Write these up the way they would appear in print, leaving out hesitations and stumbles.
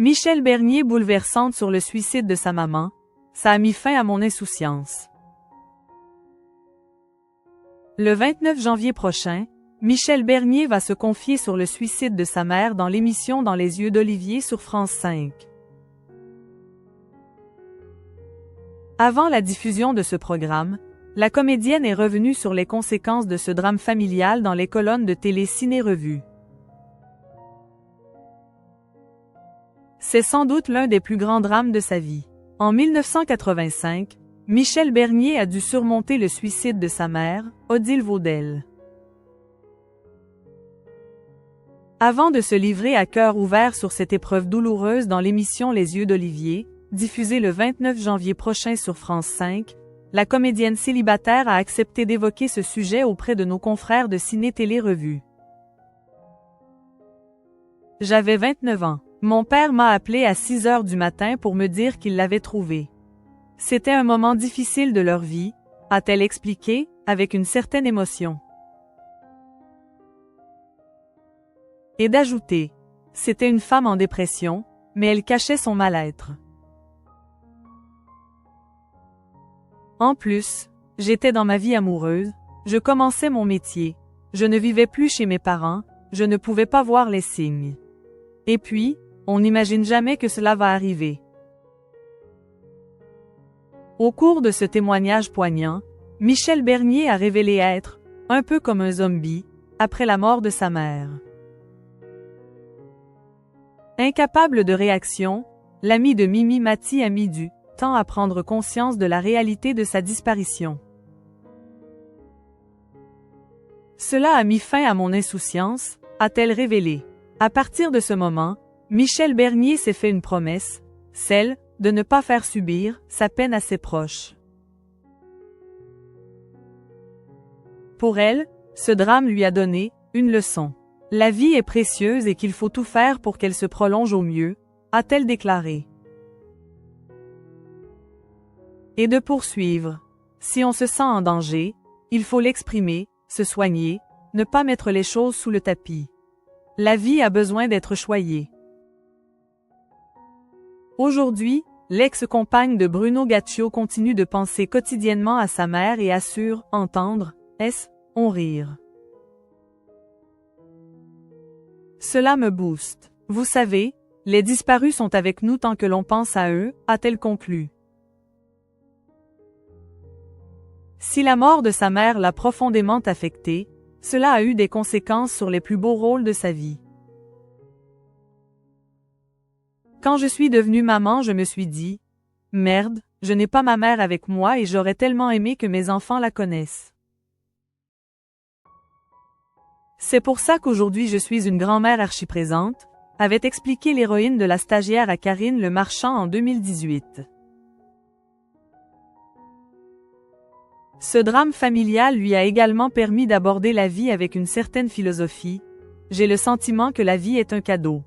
Michel Bernier bouleversante sur le suicide de sa maman, ça a mis fin à mon insouciance. Le 29 janvier prochain, Michel Bernier va se confier sur le suicide de sa mère dans l'émission Dans les yeux d'Olivier sur France 5. Avant la diffusion de ce programme, la comédienne est revenue sur les conséquences de ce drame familial dans les colonnes de Télé Ciné Revue. C'est sans doute l'un des plus grands drames de sa vie. En 1985, Michel Bernier a dû surmonter le suicide de sa mère, Odile Vaudel. Avant de se livrer à cœur ouvert sur cette épreuve douloureuse dans l'émission Les yeux d'Olivier, diffusée le 29 janvier prochain sur France 5, la comédienne célibataire a accepté d'évoquer ce sujet auprès de nos confrères de Ciné Télé Revue. J'avais 29 ans. Mon père m'a appelé à 6 heures du matin pour me dire qu'il l'avait trouvée. C'était un moment difficile de leur vie, a-t-elle expliqué, avec une certaine émotion. Et d'ajouter, c'était une femme en dépression, mais elle cachait son mal-être. En plus, j'étais dans ma vie amoureuse, je commençais mon métier, je ne vivais plus chez mes parents, je ne pouvais pas voir les signes. Et puis, on n'imagine jamais que cela va arriver. Au cours de ce témoignage poignant, Michel Bernier a révélé être, un peu comme un zombie, après la mort de sa mère. Incapable de réaction, l'ami de Mimi Mati a mis du temps à prendre conscience de la réalité de sa disparition. Cela a mis fin à mon insouciance, a-t-elle révélé. À partir de ce moment, Michel Bernier s'est fait une promesse, celle de ne pas faire subir sa peine à ses proches. Pour elle, ce drame lui a donné une leçon. La vie est précieuse et qu'il faut tout faire pour qu'elle se prolonge au mieux, a-t-elle déclaré. Et de poursuivre. Si on se sent en danger, il faut l'exprimer, se soigner, ne pas mettre les choses sous le tapis. La vie a besoin d'être choyée. Aujourd'hui, l'ex-compagne de Bruno Gaccio continue de penser quotidiennement à sa mère et assure entendre, on rire. Cela me booste. Vous savez, les disparus sont avec nous tant que l'on pense à eux, a-t-elle conclu. Si la mort de sa mère l'a profondément affectée, cela a eu des conséquences sur les plus beaux rôles de sa vie. Quand je suis devenue maman, je me suis dit, merde, je n'ai pas ma mère avec moi et j'aurais tellement aimé que mes enfants la connaissent. C'est pour ça qu'aujourd'hui je suis une grand-mère archiprésente, avait expliqué l'héroïne de La stagiaire à Karine Le Marchand en 2018. Ce drame familial lui a également permis d'aborder la vie avec une certaine philosophie. J'ai le sentiment que la vie est un cadeau.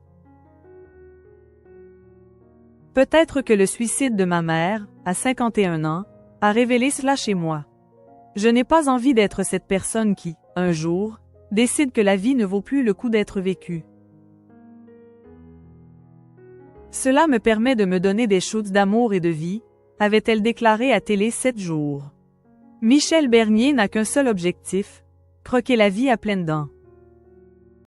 Peut-être que le suicide de ma mère, à 51 ans, a révélé cela chez moi. Je n'ai pas envie d'être cette personne qui, un jour, décide que la vie ne vaut plus le coup d'être vécue. Cela me permet de me donner des shoots d'amour et de vie, avait-elle déclaré à Télé 7 jours. Michel Bernier n'a qu'un seul objectif, croquer la vie à pleines dents.